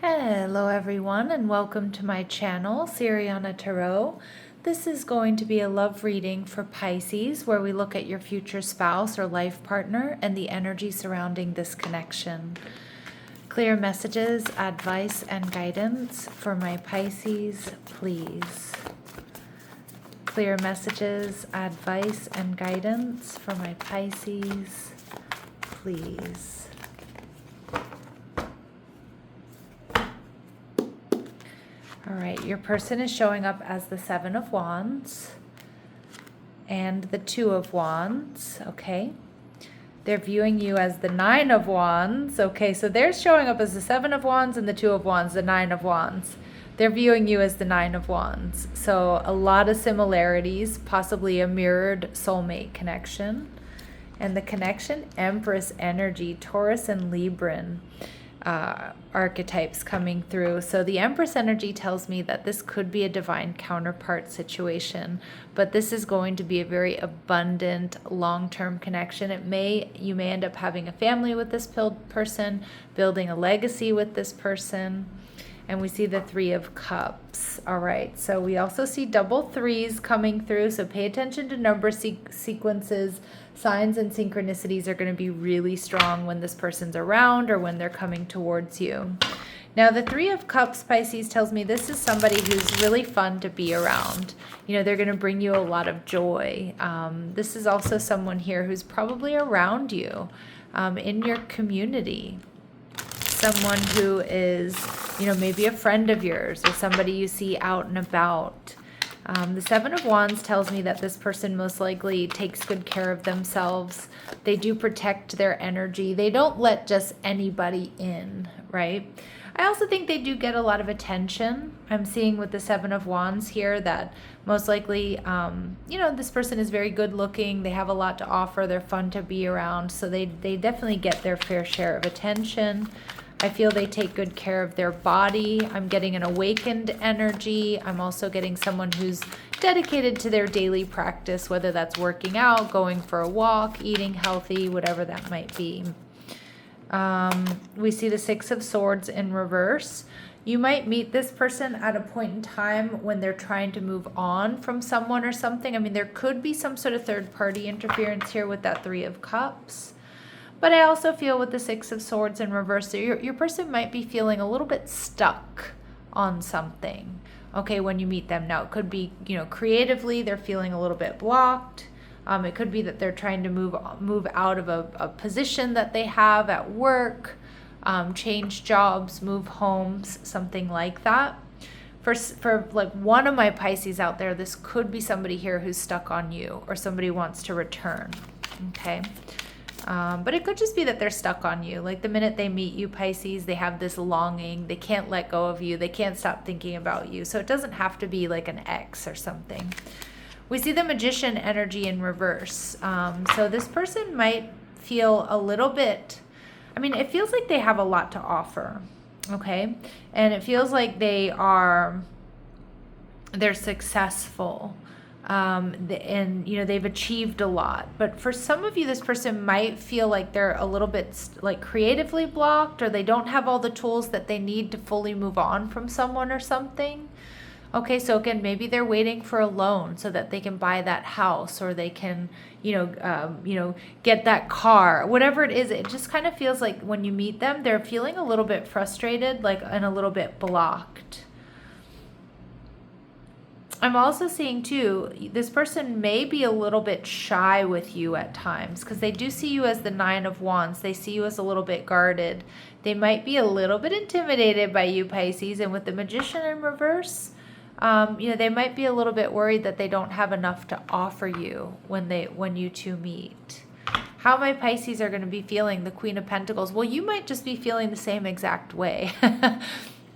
Hello everyone and welcome to my channel, Siriana Tarot. This is going to be a love reading for Pisces where we look at your future spouse or life partner and the energy surrounding this connection. Clear messages, advice, and guidance for my Pisces, please. Clear messages, advice, and guidance for my Pisces, please. All right, your person is showing up as the Seven of Wands and the Two of Wands, okay? They're viewing you as the Nine of Wands, okay? So they're showing up as the Seven of Wands and the Two of Wands, the Nine of Wands. They're viewing you as the Nine of Wands. So a lot of similarities, possibly a mirrored soulmate connection. And the connection, Empress energy, Taurus and Libran. Archetypes coming through. So the Empress energy tells me that this could be a divine counterpart situation, but this is going to be a very abundant long-term connection. You may end up having a family with this person, building a legacy with this person. And we see the Three of Cups. All right, so we also see double threes coming through, so pay attention to number sequences. Signs and synchronicities are going to be really strong when this person's around or when they're coming towards you. Now, the Three of Cups, Pisces, tells me this is somebody who's really fun to be around. You know, they're going to bring you a lot of joy. This is also someone here who's probably around you in your community. Someone who is, maybe a friend of yours or somebody you see out and about. The Seven of Wands tells me that this person most likely takes good care of themselves. They do protect their energy. They don't let just anybody in, right? I also think they do get a lot of attention. I'm seeing with the Seven of Wands here that most likely, this person is very good looking. They have a lot to offer. They're fun to be around. So they definitely get their fair share of attention. I feel they take good care of their body. I'm getting an awakened energy. I'm also getting someone who's dedicated to their daily practice, whether that's working out, going for a walk, eating healthy, whatever that might be. We see the Six of Swords in reverse. You might meet this person at a point in time when they're trying to move on from someone or something. I mean, there could be some sort of third-party interference here with that Three of Cups. But I also feel with the Six of Swords in reverse, so your person might be feeling a little bit stuck on something, okay, when you meet them. Now, it could be, creatively, they're feeling a little bit blocked. It could be that they're trying to move out of a position that they have at work, change jobs, move homes, something like that. For like one of my Pisces out there, this could be somebody here who's stuck on you or somebody wants to return, okay? But it could just be that they're stuck on you. Like the minute they meet you, Pisces, they have this longing. They can't let go of you. They can't stop thinking about you. So it doesn't have to be like an ex or something. We see the Magician energy in reverse. So this person might feel a little bit, it feels like they have a lot to offer, okay? And it feels like they're successful. They've achieved a lot. But for some of you, this person might feel like they're a little bit like creatively blocked, or they don't have all the tools that they need to fully move on from someone or something. Okay, so again, maybe they're waiting for a loan so that they can buy that house, or they can, get that car, whatever it is. It just kind of feels like when you meet them, they're feeling a little bit frustrated, and a little bit blocked. I'm also seeing too, this person may be a little bit shy with you at times because they do see you as the Nine of Wands. They see you as a little bit guarded. They might be a little bit intimidated by you, Pisces. And with the Magician in reverse, they might be a little bit worried that they don't have enough to offer you when you two meet. How my Pisces are going to be feeling, the Queen of Pentacles? Well, you might just be feeling the same exact way.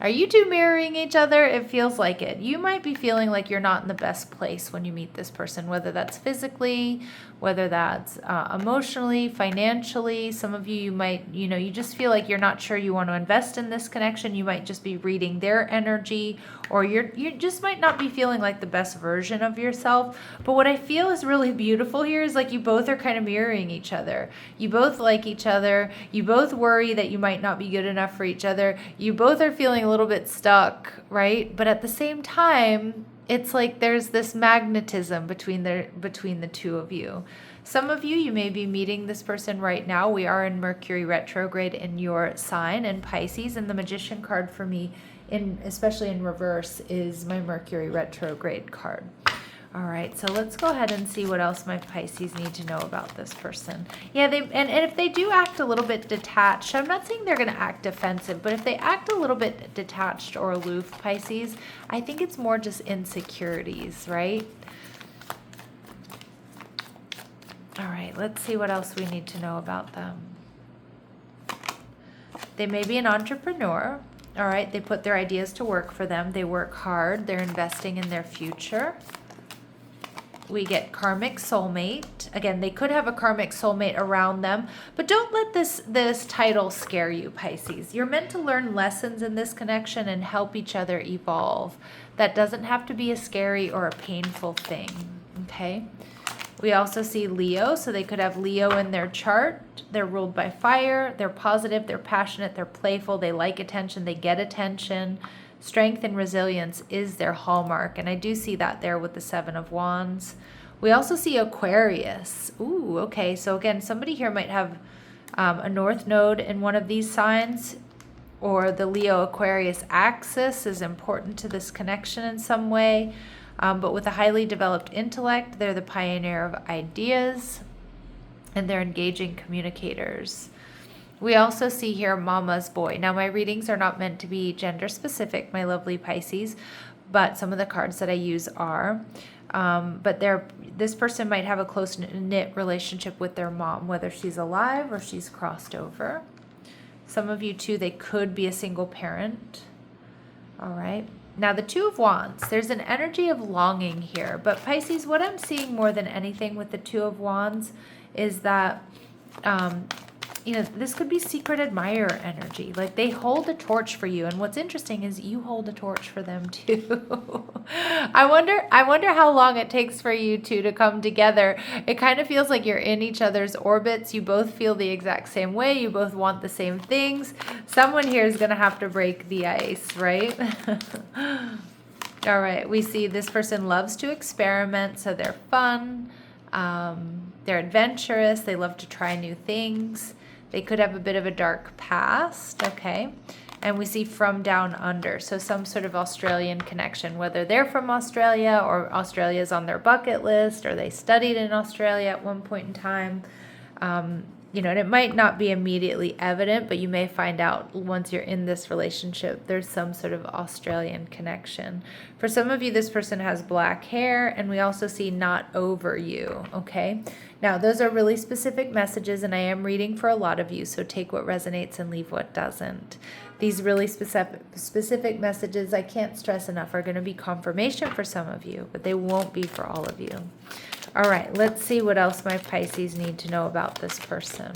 Are you two mirroring each other? It feels like it. You might be feeling like you're not in the best place when you meet this person, whether that's physically, whether that's emotionally, financially. Some of you, you might, you just feel like you're not sure you want to invest in this connection. You might just be reading their energy, or you just might not be feeling like the best version of yourself. But what I feel is really beautiful here is like you both are kind of mirroring each other. You both like each other. You both worry that you might not be good enough for each other. You both are feeling a little bit stuck, right? But at the same time, it's like there's this magnetism between the two of you. Some of you, you may be meeting this person right now. We are in Mercury retrograde in your sign in Pisces, and the Magician card for me, especially in reverse, is my Mercury retrograde card. All right, so let's go ahead and see what else my Pisces need to know about this person. Yeah, and if they do act a little bit detached, I'm not saying they're going to act defensive, but if they act a little bit detached or aloof, Pisces, I think it's more just insecurities, right? All right, let's see what else we need to know about them. They may be an entrepreneur. All right, they put their ideas to work for them. They work hard. They're investing in their future. We get karmic soulmate. Again, they could have a karmic soulmate around them, but don't let this title scare you, Pisces. You're meant to learn lessons in this connection and help each other evolve. That doesn't have to be a scary or a painful thing, okay? We also see Leo, so they could have Leo in their chart. They're ruled by fire. They're positive. They're passionate. They're playful. They like attention. They get attention. Strength and resilience is their hallmark, and I do see that there with the Seven of Wands. We also see Aquarius. Ooh, okay. So again, somebody here might have a North Node in one of these signs, or the Leo-Aquarius axis is important to this connection in some way. But with a highly developed intellect, they're the pioneer of ideas, and they're engaging communicators. We also see here Mama's Boy. Now, my readings are not meant to be gender specific, my lovely Pisces, but some of the cards that I use are. But this person might have a close-knit relationship with their mom, whether she's alive or she's crossed over. Some of you, too, they could be a single parent. All right. Now, the Two of Wands, there's an energy of longing here. But Pisces, what I'm seeing more than anything with the Two of Wands is that this could be secret admirer energy. Like they hold a torch for you. And what's interesting is you hold a torch for them too. I wonder how long it takes for you two to come together. It kind of feels like you're in each other's orbits. You both feel the exact same way. You both want the same things. Someone here is going to have to break the ice, right? All right. We see this person loves to experiment. So they're fun. They're adventurous. They love to try new things. They could have a bit of a dark past, okay? And we see from down under, so some sort of Australian connection, whether they're from Australia or Australia's on their bucket list or they studied in Australia at one point in time. And it might not be immediately evident, but you may find out once you're in this relationship, there's some sort of Australian connection. For some of you, this person has black hair, and we also see not over you, okay? Now, those are really specific messages, and I am reading for a lot of you, so take what resonates and leave what doesn't. These really specific messages, I can't stress enough, are going to be confirmation for some of you, but they won't be for all of you. All right, let's see what else my Pisces need to know about this person.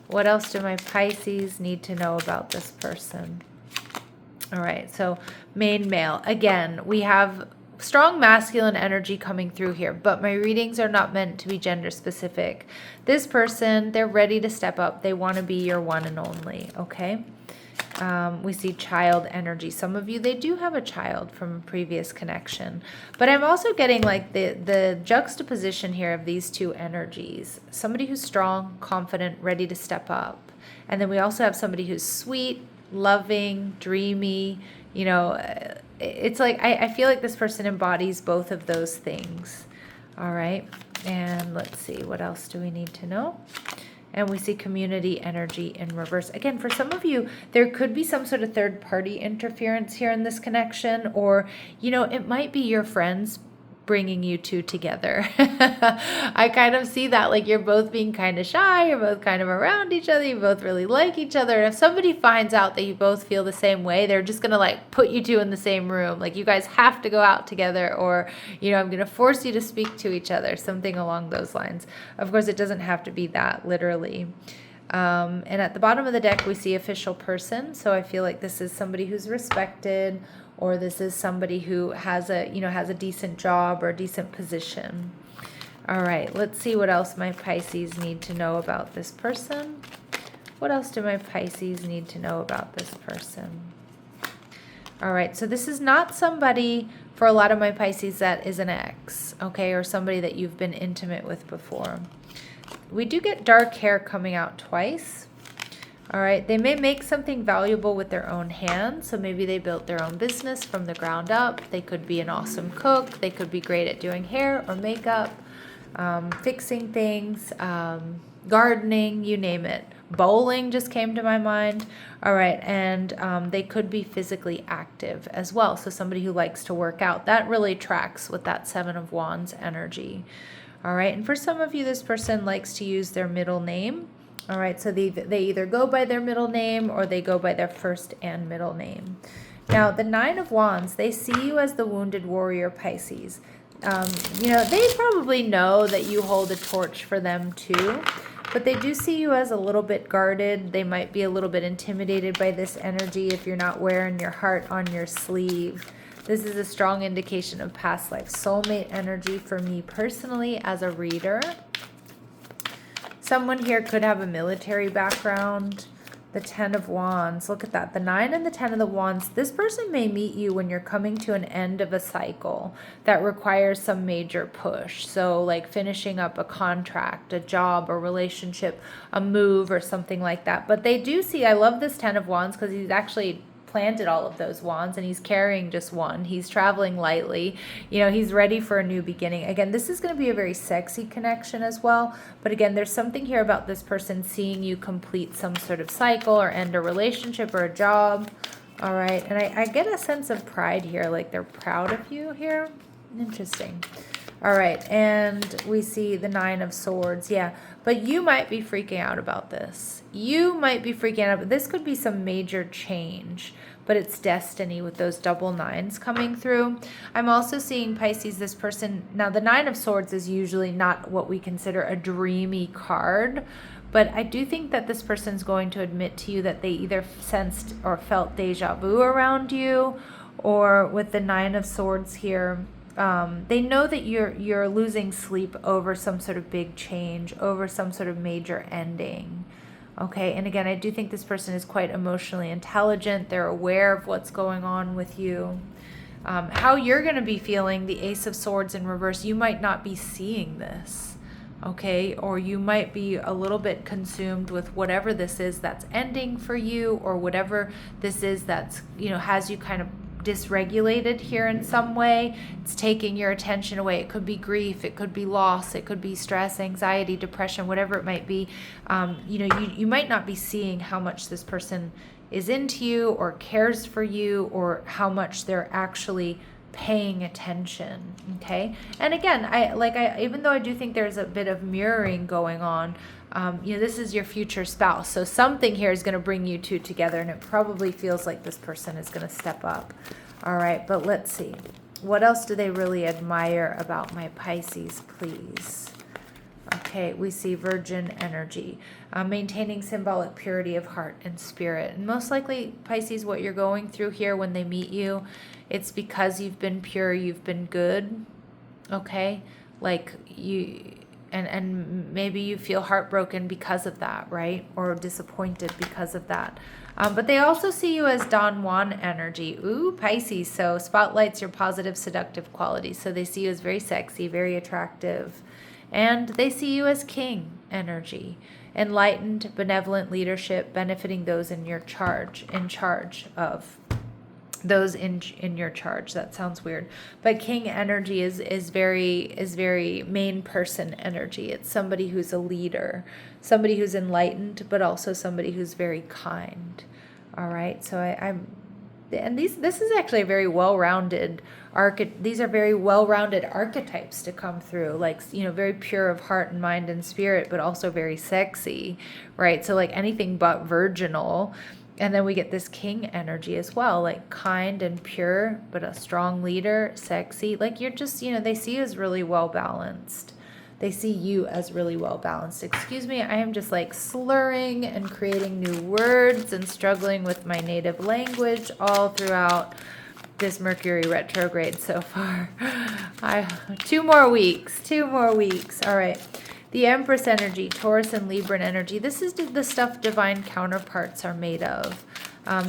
What else do my Pisces need to know about this person? All right, so main male. Again, we have strong masculine energy coming through here, but my readings are not meant to be gender specific. This person, they're ready to step up. They want to be your one and only, okay? We see child energy. Some of you, they do have a child from a previous connection. But I'm also getting like the juxtaposition here of these two energies. Somebody who's strong, confident, ready to step up. And then we also have somebody who's sweet, loving, dreamy. It's like I feel like this person embodies both of those things. All right. And let's see, what else do we need to know? And we see community energy in reverse. Again, for some of you, there could be some sort of third-party interference here in this connection. Or, it might be your friends bringing you two together. I kind of see that, like you're both being kind of shy, you're both kind of around each other, you both really like each other. And if somebody finds out that you both feel the same way, they're just going to like put you two in the same room. Like you guys have to go out together, or, you know, I'm going to force you to speak to each other, something along those lines. Of course, it doesn't have to be that literally. And at the bottom of the deck, we see official person. So I feel like this is somebody who's respected, or this is somebody who has a, you know, has a decent job or a decent position. All right, let's see what else my Pisces need to know about this person. What else do my Pisces need to know about this person? All right, so this is not somebody, for a lot of my Pisces, that is an ex, okay, or somebody that you've been intimate with before. We do get dark hair coming out twice. All right, they may make something valuable with their own hands. So maybe they built their own business from the ground up. They could be an awesome cook. They could be great at doing hair or makeup, fixing things, gardening, you name it. Bowling just came to my mind. All right, and they could be physically active as well. So somebody who likes to work out. That really tracks with that Seven of Wands energy. All right, and for some of you, this person likes to use their middle name. All right, so they either go by their middle name or they go by their first and middle name. Now, the Nine of Wands, they see you as the wounded warrior, Pisces. You know, they probably know that you hold a torch for them too, but they do see you as a little bit guarded. They might be a little bit intimidated by this energy if you're not wearing your heart on your sleeve. This is a strong indication of past life soulmate energy for me personally as a reader. Someone here could have a military background. The 10 of Wands, look at that. The 9 and the 10 of the Wands. This person may meet you when you're coming to an end of a cycle that requires some major push. So like finishing up a contract, a job, a relationship, a move, or something like that. But they do see, I love this 10 of Wands because he's actually planted all of those wands and he's carrying just one. He's traveling lightly. You know, he's ready for a new beginning. Again, this is going to be a very sexy connection as well. But again, there's something here about this person seeing you complete some sort of cycle or end a relationship or a job. All right. And I get a sense of pride here, like they're proud of you here. Interesting. All right. And we see the 9 of Swords. Yeah. But you might be freaking out about this. You might be freaking out. This could be some major change, but it's destiny with those double 9s coming through. I'm also seeing, Pisces, this person. Now, the 9 of Swords is usually not what we consider a dreamy card, but I do think that this person's going to admit to you that they either sensed or felt deja vu around you, or with the 9 of Swords here, they know that you're losing sleep over some sort of big change, over some sort of major ending. Okay, and again, I do think this person is quite emotionally intelligent. They're aware of what's going on with you. How you're going to be feeling, the Ace of Swords in reverse, you might not be seeing this. Okay, or you might be a little bit consumed with whatever this is that's ending for you, or whatever this is that's, you know, has you kind of dysregulated here in some way. It's taking your attention away. It could be grief, it could be loss, it could be stress, anxiety, depression, whatever it might be. You know, you might not be seeing how much this person is into you or cares for you, or how much they're actually paying attention. Okay, and again, even though I do think there's a bit of mirroring going on, you know, this is your future spouse, so something here is going to bring you two together, and it probably feels like this person is going to step up. All right, but let's see, what else do they really admire about my Pisces, please? Okay, we see Virgin energy, maintaining symbolic purity of heart and spirit. And most likely, Pisces, what you're going through here when they meet you, it's because you've been pure, you've been good, okay? Like you, and maybe you feel heartbroken because of that, right? Or disappointed because of that. But they also see you as Don Juan energy. Ooh, Pisces, so spotlights your positive, seductive qualities. So they see you as very sexy, very attractive. And they see you as King energy, enlightened, benevolent leadership, benefiting those in charge of those in your charge. That sounds weird, but King energy is very main person energy. It's somebody who's a leader, somebody who's enlightened, but also somebody who's very kind. All right, so and this is actually a very well-rounded these are very well-rounded archetypes to come through, like, very pure of heart and mind and spirit, but also very sexy, right? So like anything but virginal. And then we get this king energy as well, like kind and pure, but a strong leader, sexy. Like you're just, they see you as really well balanced. They see you as really well balanced. Excuse me, I am just like slurring and creating new words and struggling with my native language all throughout this Mercury retrograde so far. 2 more weeks. All right. The Empress energy, Taurus and Libran energy. This is the stuff divine counterparts are made of.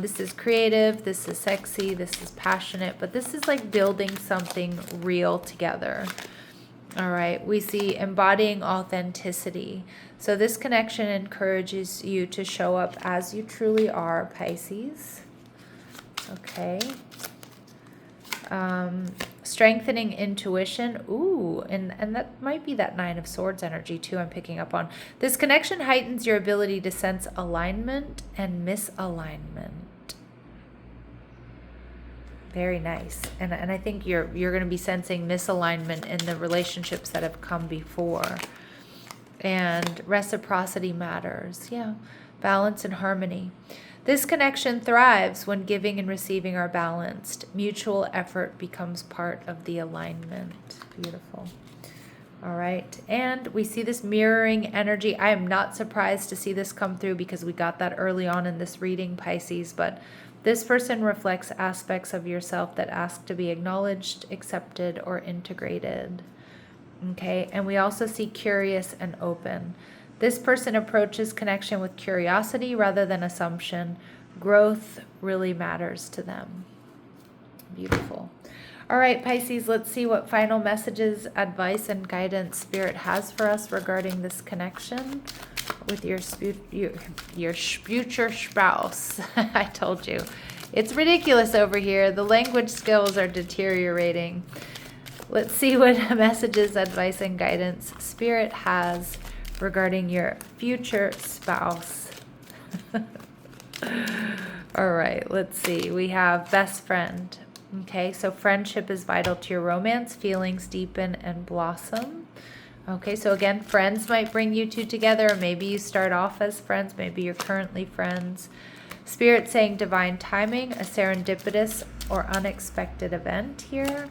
This is creative, this is sexy, this is passionate, but this is like building something real together. All right, we see embodying authenticity. So this connection encourages you to show up as you truly are, Pisces. Okay. Strengthening intuition. Ooh, and that might be that 9 of Swords energy too I'm picking up on. This connection heightens your ability to sense alignment and misalignment. Very nice. And I think you're going to be sensing misalignment in the relationships that have come before. And reciprocity matters. Yeah. Balance and harmony. This connection thrives when giving and receiving are balanced. Mutual effort becomes part of the alignment. Beautiful. All right. And we see this mirroring energy. I am not surprised to see this come through because we got that early on in this reading, Pisces. But this person reflects aspects of yourself that ask to be acknowledged, accepted, or integrated. Okay. And we also see curious and open. This person approaches connection with curiosity rather than assumption. Growth really matters to them. Beautiful. All right, Pisces, let's see what final messages, advice, and guidance Spirit has for us regarding this connection with your future spouse. I told you. It's ridiculous over here. The language skills are deteriorating. Let's see what messages, advice, and guidance Spirit has regarding your future spouse. All right, let's see. We have best friend. Okay, so friendship is vital to your romance. Feelings deepen and blossom. Okay, so again, friends might bring you two together. Or maybe you start off as friends. Maybe you're currently friends. Spirit saying divine timing, a serendipitous or unexpected event here.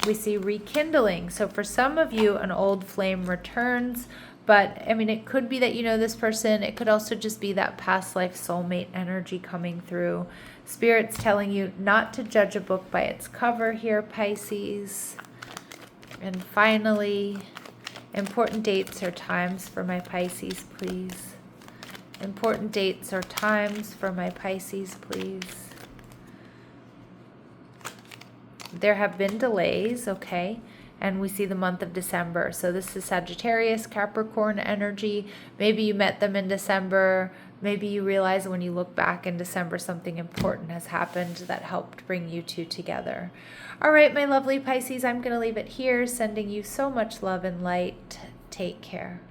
We see rekindling. So for some of you, an old flame returns. But, I mean, it could be that you know this person. It could also just be that past life soulmate energy coming through. Spirit's telling you not to judge a book by its cover here, Pisces. And finally, important dates or times for my Pisces, please. Important dates or times for my Pisces, please. There have been delays, okay? And we see the month of December. So this is Sagittarius, Capricorn energy. Maybe you met them in December. Maybe you realize when you look back in December, something important has happened that helped bring you two together. All right, my lovely Pisces, I'm going to leave it here, sending you so much love and light. Take care.